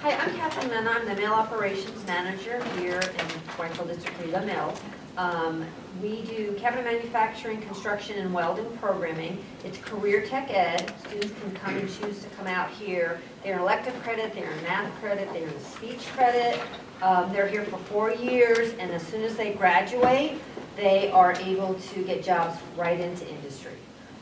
Hi, I'm Catherine Mena. I'm the Mill Operations Manager here in Widefield District 3, the Mill. We do cabinet manufacturing, construction, and welding programming. It's career tech ed. Students can come and choose to come out here. They're an elective credit, they're in math credit, they're in speech credit. They're here for 4 years, and as soon as they graduate, they are able to get jobs right into industry.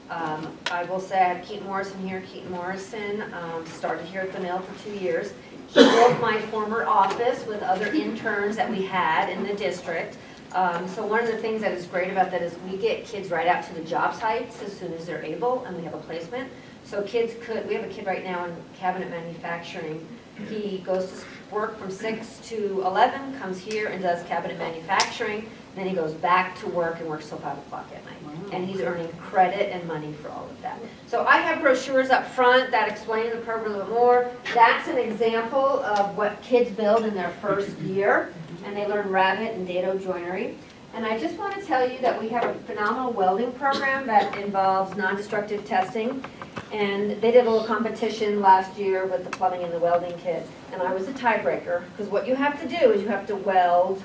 I will say I have Keaton Morrison here. Keaton Morrison started here at the Mill for 2 years. He built my former office with other interns that we had in the district. So one of the things that is great about that is we get kids right out to the job sites as soon as they're able, and we have a placement. So kids we have a kid right now in cabinet manufacturing. He goes to work from 6 to 11, comes here and does cabinet manufacturing, and then he goes back to work and works till 5 o'clock at night. And he's earning credit and money for all of that. So I have brochures up front that explain the program a little more. That's an example of what kids build in their first year, and they learn rabbet and dado joinery. And I just want to tell you that we have a phenomenal welding program that involves non-destructive testing. And they did a little competition last year with the plumbing and the welding kit. And I was a tiebreaker, because what you have to do is you have to weld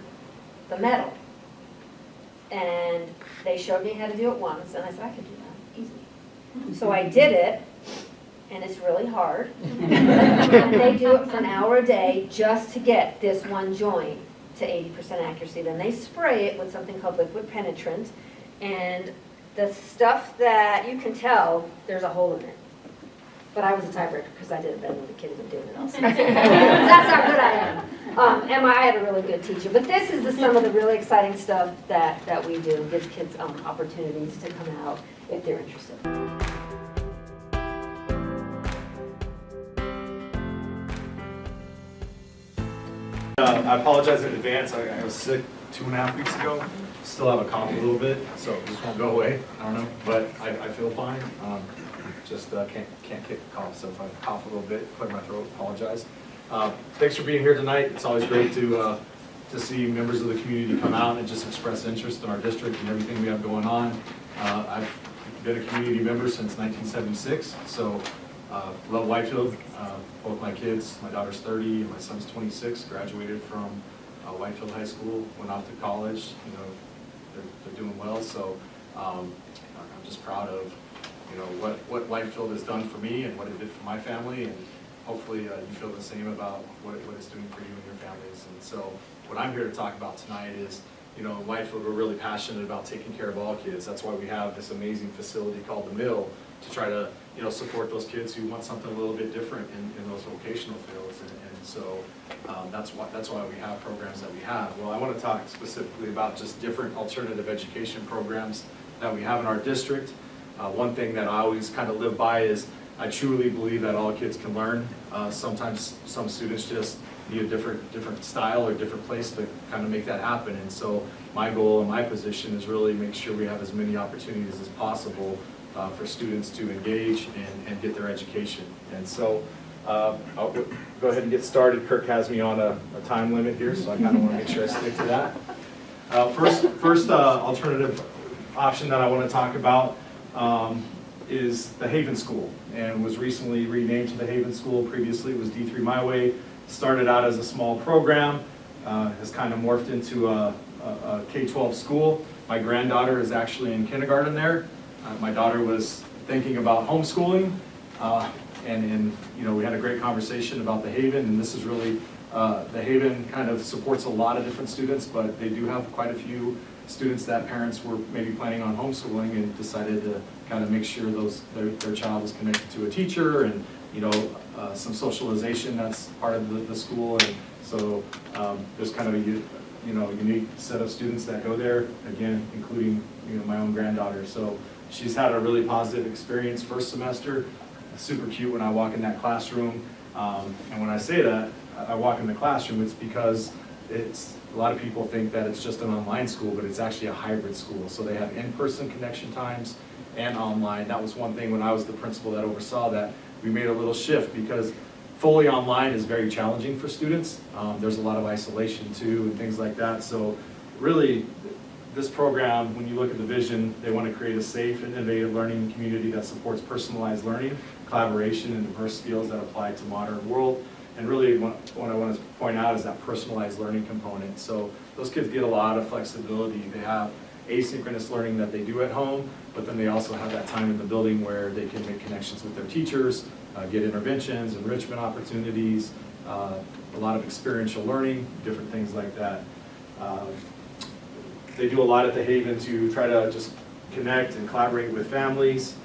the metal. And they showed me how to do it once, and I said, I could do that easily. So I did it, and it's really hard. And they do it for an hour a day just to get this one joint to 80% accuracy. Then they spray it with something called liquid penetrant, and the stuff that you can tell, there's a hole in it. But I was a tiebreaker because I did it better than the kids were doing it also. That's how good I am. And I had a really good teacher. But this is some of the really exciting stuff that we do. Gives kids opportunities to come out if they're interested. I apologize in advance. I was sick 2.5 weeks ago. Still have a cough a little bit, so this won't go away. I don't know, but I feel fine. Just can't kick the cough, so if I cough a little bit, clear my throat, apologize. Thanks for being here tonight. It's always great to see members of the community come out and just express interest in our district and everything we have going on. I've been a community member since 1976, so love Widefield. Both my kids, my daughter's 30 and my son's 26, graduated from Widefield High School, went off to college. You know, they're doing well, so I'm just proud of what Widefield has done for me and what it did for my family, and hopefully you feel the same about what it's doing for you and your families. And so what I'm here to talk about tonight is, in Widefield we're really passionate about taking care of all kids. That's why we have this amazing facility called the Mill to try to support those kids who want something a little bit different in those vocational fields. And so that's why we have programs that we have. Well, I want to talk specifically about just different alternative education programs that we have in our district. One thing that I always kind of live by is I truly believe that all kids can learn. Sometimes some students just need a different style or different place to kind of make that happen. And so my goal and my position is really make sure we have as many opportunities as possible for students to engage and get their education. And so I'll go ahead and get started. Kirk has me on a time limit here, so I kind of want to make sure I stick to that. First alternative option that I want to talk about is the Haven School, and was recently renamed to the Haven School. Previously it was D3 My Way. Started out as a small program, has kind of morphed into a K-12 school. My granddaughter is actually in kindergarten there. My daughter was thinking about homeschooling, and we had a great conversation about the Haven, and this is really, the Haven kind of supports a lot of different students, but they do have quite a few students that parents were maybe planning on homeschooling and decided to kind of make sure their child was connected to a teacher, and some socialization that's part of the school. And so there's kind of a unique set of students that go there, again including my own granddaughter. So she's had a really positive experience first semester. Super cute when I walk in that classroom, and when I say that I walk in the classroom, it's because a lot of people think that it's just an online school, but it's actually a hybrid school. So they have in-person connection times and online. That was one thing when I was the principal that oversaw that. We made a little shift because fully online is very challenging for students. There's a lot of isolation too and things like that. So really, this program, when you look at the vision, they want to create a safe and innovative learning community that supports personalized learning, collaboration, and diverse skills that apply to modern world. And really what I want to point out is that personalized learning component. So those kids get a lot of flexibility. They have asynchronous learning that they do at home, but then they also have that time in the building where they can make connections with their teachers, get interventions, enrichment opportunities, a lot of experiential learning, different things like that. They do a lot at the Haven to try to just connect and collaborate with families,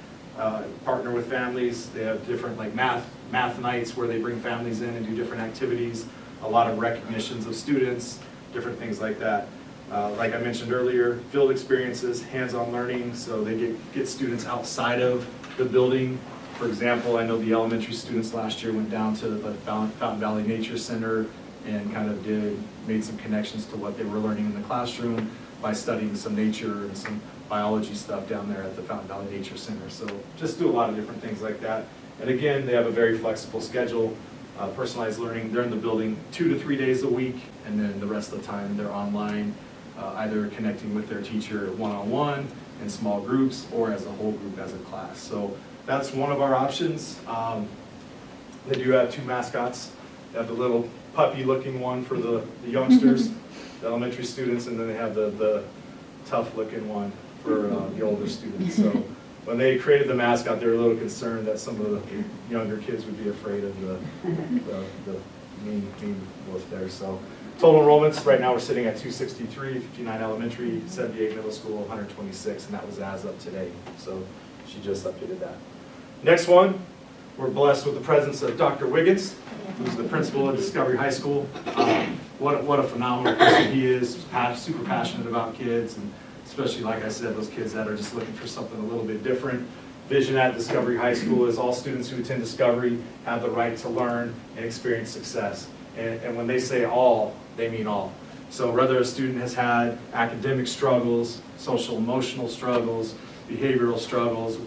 partner with families. They have different like math nights where they bring families in and do different activities, a lot of recognitions of students, different things like that. Like I mentioned earlier, field experiences, hands-on learning, so they get students outside of the building. For example, I know the elementary students last year went down to the Fountain Valley Nature Center and kind of made some connections to what they were learning in the classroom by studying some nature and some biology stuff down there at the Fountain Valley Nature Center. So just do a lot of different things like that. And again, they have a very flexible schedule, personalized learning. They're in the building 2 to 3 days a week, and then the rest of the time they're online, either connecting with their teacher one-on-one in small groups or as a whole group as a class. So that's one of our options. They do have 2 mascots. They have the little puppy-looking one for the youngsters, the elementary students, and then they have the tough-looking one for the older students. So when they created the mascot, they were a little concerned that some of the younger kids would be afraid of the mean wolf there. So total enrollments, right now we're sitting at 263, 59 elementary, 78 middle school, 126, and that was as of today. So she just updated that. Next one, we're blessed with the presence of Dr. Wiggins, who's the principal at Discovery High School. What a phenomenal person he is, super passionate about kids, and especially, like I said, those kids that are just looking for something a little bit different. Vision at Discovery High School is all students who attend Discovery have the right to learn and experience success. And when they say all, they mean all. So whether a student has had academic struggles, social emotional struggles, behavioral struggles,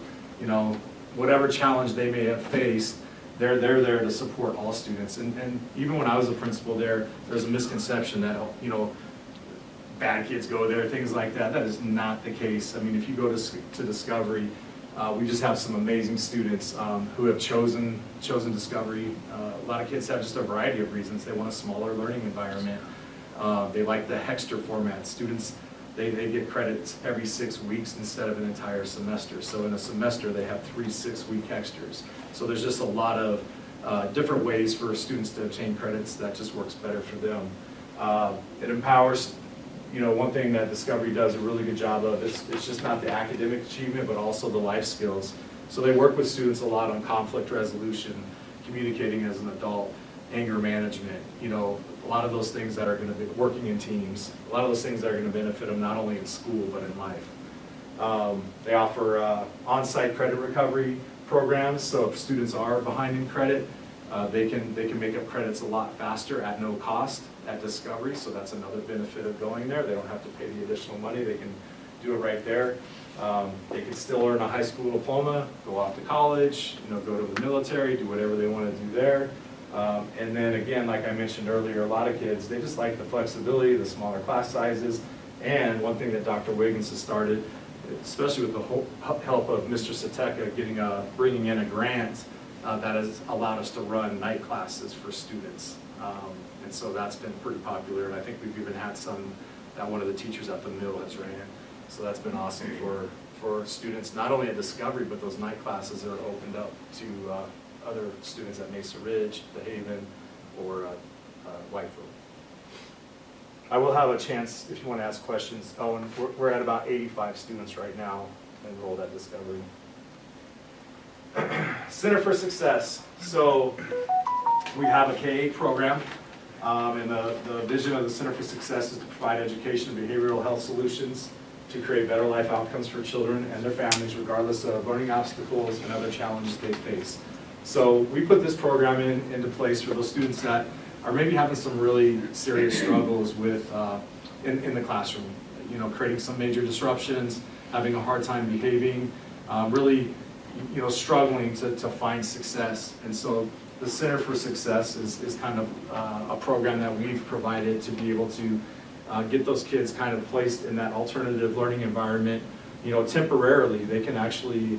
whatever challenge they may have faced, they're there to support all students. And even when I was a principal there's a misconception that, bad kids go there, things like that. That is not the case. I mean, if you go to Discovery, we just have some amazing students who have chosen Discovery. A lot of kids have just a variety of reasons. They want a smaller learning environment. They like the Hexter format. Students, they get credits every 6 weeks instead of an entire semester. So in a semester, they have 3 6-week Hexters. So there's just a lot of different ways for students to obtain credits that just works better for them. It empowers. One thing that Discovery does a really good job of is it's just not the academic achievement, but also the life skills. So they work with students a lot on conflict resolution, communicating as an adult, anger management, a lot of those things that are going to be working in teams, a lot of those things that are going to benefit them not only in school, but in life. They offer on-site credit recovery programs, so if students are behind in credit, they can make up credits a lot faster at no cost at Discovery, so that's another benefit of going there. They don't have to pay the additional money, they can do it right there. They can still earn a high school diploma, go off to college, go to the military, do whatever they want to do there. And then again, like I mentioned earlier, a lot of kids, they just like the flexibility, the smaller class sizes, and one thing that Dr. Wiggins has started, especially with the help of Mr. Sateka bringing in a grant that has allowed us to run night classes for students. And so that's been pretty popular, and I think we've even had some that one of the teachers at the mill has ran. So that's been awesome for students, not only at Discovery, but those night classes are opened up to other students at Mesa Ridge, the Haven, or Widefield. I will have a chance if you want to ask questions. Owen, we're at about 85 students right now enrolled at Discovery. Center for Success. So we have a K-8 program, and the vision of the Center for Success is to provide education and behavioral health solutions to create better life outcomes for children and their families, regardless of learning obstacles and other challenges they face. So we put this program into place for those students that are maybe having some really serious struggles with in the classroom, creating some major disruptions, having a hard time behaving, really struggling to find success. And so the Center for Success is kind of a program that we've provided to be able to get those kids kind of placed in that alternative learning environment. Temporarily, they can actually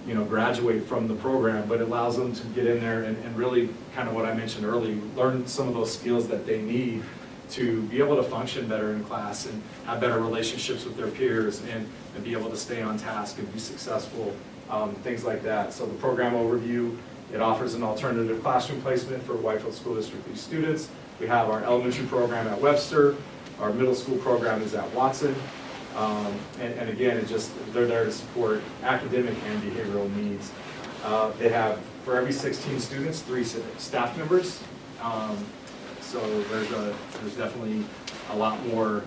graduate from the program, but it allows them to get in there and really kind of what I mentioned earlier, learn some of those skills that they need to be able to function better in class and have better relationships with their peers and be able to stay on task and be successful, things like that. So the program overview, it offers an alternative classroom placement for Widefield School District students. We have our elementary program at Webster, our middle school program is at Watson, and again, they're there to support academic and behavioral needs. They have, for every 16 students, 3 staff members. So there's definitely a lot more,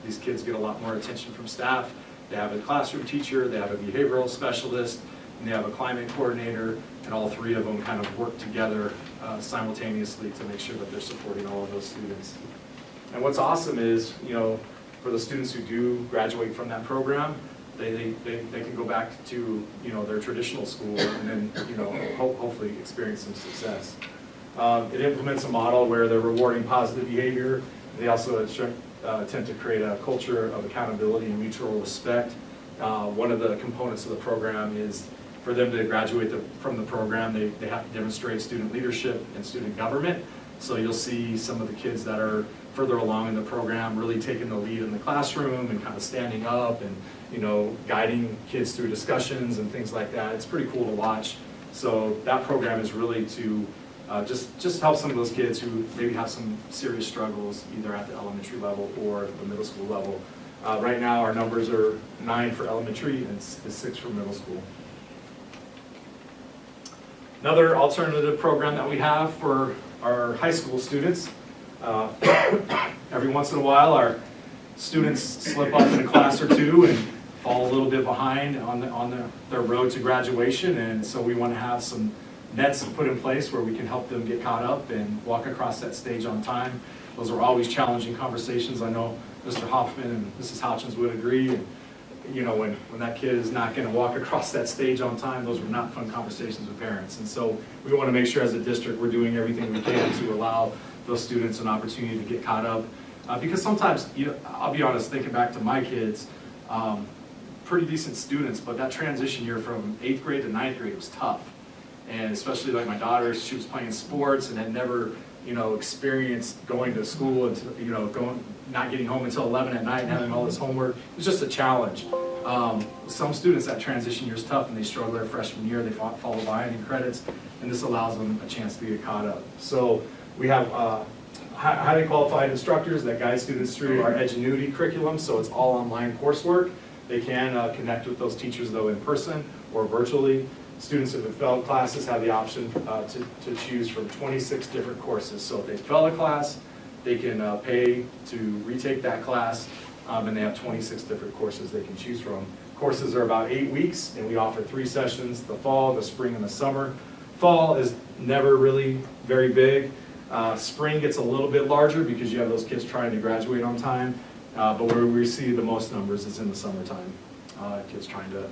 these kids get a lot more attention from staff. They have a classroom teacher, they have a behavioral specialist, and they have a climate coordinator, and all 3 of them kind of work together simultaneously to make sure that they're supporting all of those students. And what's awesome is, for the students who do graduate from that program, they can go back to their traditional school and then hopefully experience some success. It implements a model where they're rewarding positive behavior. They also attempt to create a culture of accountability and mutual respect. One of the components of the program is for them to graduate from the program, they have to demonstrate student leadership and student government. So you'll see some of the kids that are further along in the program really taking the lead in the classroom and kind of standing up and guiding kids through discussions and things like that. It's pretty cool to watch. So that program is really to just help some of those kids who maybe have some serious struggles either at the elementary level or the middle school level. Right now our numbers are 9 for elementary and 6 for middle school. Another alternative program that we have for our high school students, every once in a while our students slip up in a class or 2 and fall a little bit behind on their road to graduation, and so we want to have some nets put in place where we can help them get caught up and walk across that stage on time. Those are always challenging conversations. I know Mr. Hoffman and Mrs. Houchins would agree. And when that kid is not going to walk across that stage on time, those were not fun conversations with parents. And so we want to make sure as a district we're doing everything we can to allow those students an opportunity to get caught up. Because sometimes, I'll be honest, thinking back to my kids, pretty decent students, but that transition year from 8th grade to 9th grade was tough. And especially like my daughter, she was playing sports and had never, experienced going to school and, not getting home until 11 at night and having all this homework. It was just a challenge. Some students, that transition year is tough and they struggle their freshman year, they fall behind in credits, and this allows them a chance to get caught up. So we have highly qualified instructors that guide students through our Edgenuity curriculum, so it's all online coursework. They can connect with those teachers though in person or virtually. Students who have failed classes have the option to choose from 26 different courses. So if they fail a class, they can pay to retake that class, and they have 26 different courses they can choose from. Courses are about 8 weeks, and we offer 3 sessions, the fall, the spring, and the summer. Fall is never really very big. Spring gets a little bit larger because you have those kids trying to graduate on time, but where we see the most numbers is in the summertime. Kids trying to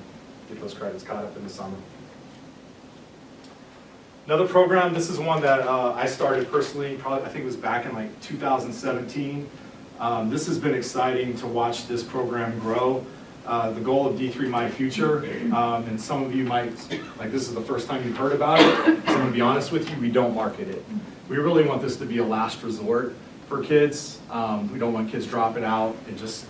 get those credits caught up in the summer. Another program, this is one that I started personally, probably I think it was back in like 2017. This has been exciting to watch this program grow. The goal of D3 My Future, and some of you might, like this is the first time you've heard about it, so I'm going to be honest with you, we don't market it. We really want this to be a last resort for kids. We don't want kids dropping out and just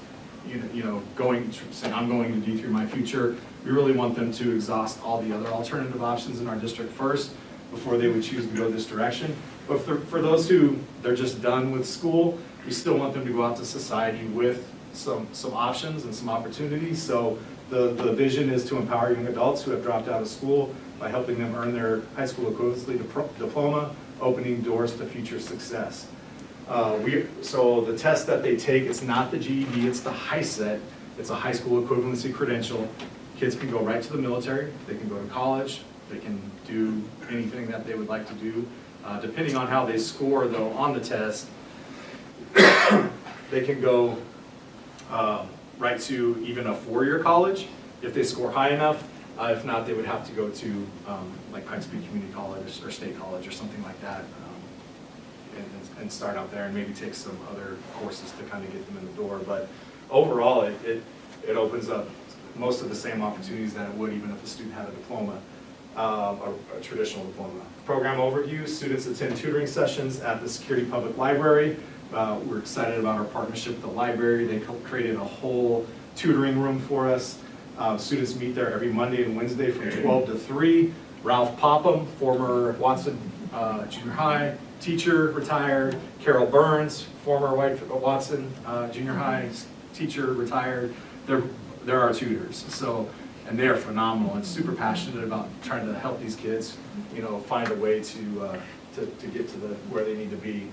saying I'm going to D3 My Future. We really want them to exhaust all the other alternative options in our district first before they would choose to go this direction. But for those who they're just done with school, we still want them to go out to society with some options and some opportunities. So the vision is to empower young adults who have dropped out of school by helping them earn their high school equivalency diploma, opening doors to future success. So the test that they take, it's not the GED, it's the HiSET. It's a high school equivalency credential. Kids can go right to the military, they can go to college, they can do anything that they would like to do. Depending on how they score though on the test, they can go right to even a 4-year college if they score high enough. If not, they would have to go to like Pikes Peak Community College or State College or something like that, and start out there and maybe take some other courses to kind of get them in the door. But overall, it opens up most of the same opportunities that it would even if a student had a diploma, a traditional diploma. Program overview, students attend tutoring sessions at the Security Public Library. We're excited about our partnership with the library. They created a whole tutoring room for us. Students meet there every Monday and Wednesday from 12 to 3. Ralph Popham, former Watson Junior High teacher, retired. Carol Burns, former Watson Junior High teacher, retired. They're our tutors. So, and they are phenomenal and super passionate about trying to help these kids, you know, find a way to get to where they need to be.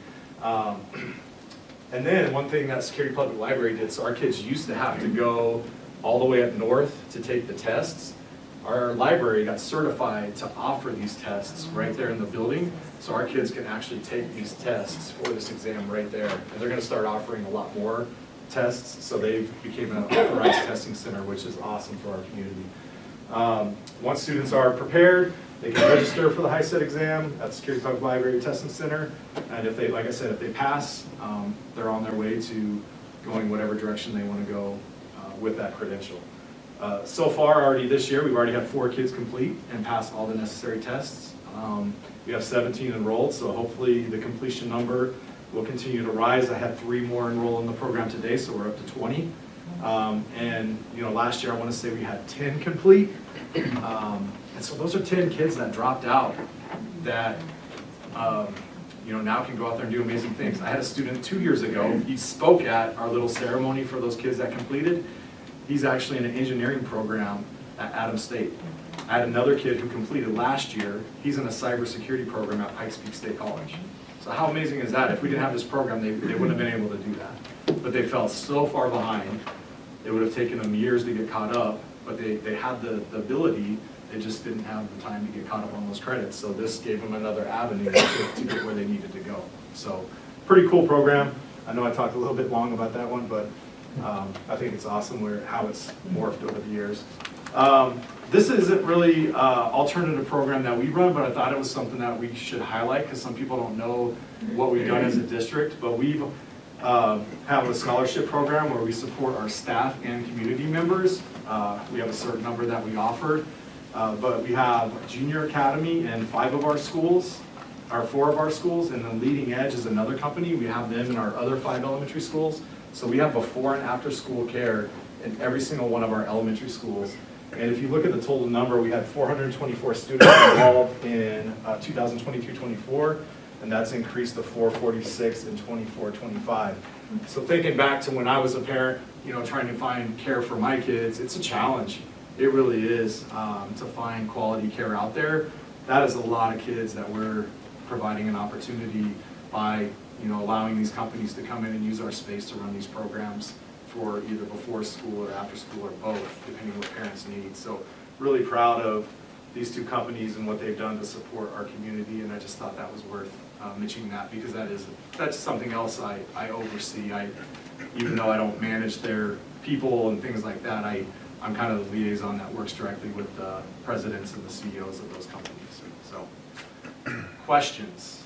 And then one thing that Security Public Library did, so our kids used to have to go all the way up north to take the tests. Our library got certified to offer these tests right there in the building, so our kids can actually take these tests for this exam right there. And they're going to start offering a lot more tests, so they became an authorized testing center, which is awesome for our community. Once students are prepared, they can register for the HiSET exam at the Security Public Library Testing Center, and if they, like I said, if they pass, they're on their way to going whatever direction they want to go with that credential. So far, already this year, we've already had 4 kids complete and pass all the necessary tests. We have 17 enrolled, so hopefully the completion number will continue to rise. I had 3 more enroll in the program today, so we're up to 20. And you know, last year I want to say we had 10 complete. And so those are 10 kids that dropped out that you know, now can go out there and do amazing things. I had a student 2 years ago, he spoke at our little ceremony for those kids that completed. He's actually in an engineering program at Adams State. I had another kid who completed last year. He's in a cybersecurity program at Pikes Peak State College. So how amazing is that? If we didn't have this program, they wouldn't have been able to do that. But they fell so far behind, it would have taken them years to get caught up, but they had the ability, they just didn't have the time to get caught up on those credits. So this gave them another avenue to get where they needed to go. So pretty cool program. I know I talked a little bit long about that one, but I think it's awesome how it's morphed over the years. This isn't really an alternative program that we run, but I thought it was something that we should highlight because some people don't know what we've done as a district. But we have a scholarship program where we support our staff and community members. We have a certain number that we offer, but we have Junior Academy in 5 of our schools, or 4 of our schools, and then Leading Edge is another company. We have them in our other 5 elementary schools. So we have before and after school care in every single one of our elementary schools. And if you look at the total number, we had 424 students involved in 2022-24, and that's increased to 446 in 24-25. So thinking back to when I was a parent, you know, trying to find care for my kids, it's a challenge. It really is to find quality care out there. That is a lot of kids that we're providing an opportunity by, you know, allowing these companies to come in and use our space to run these programs for either before school or after school or both, depending on what parents need. So really proud of these 2 companies and what they've done to support our community, and I just thought that was worth mentioning that because that's something else I oversee. Even though I don't manage their people and things like that, I'm kind of the liaison that works directly with the presidents and the CEOs of those companies. So, questions?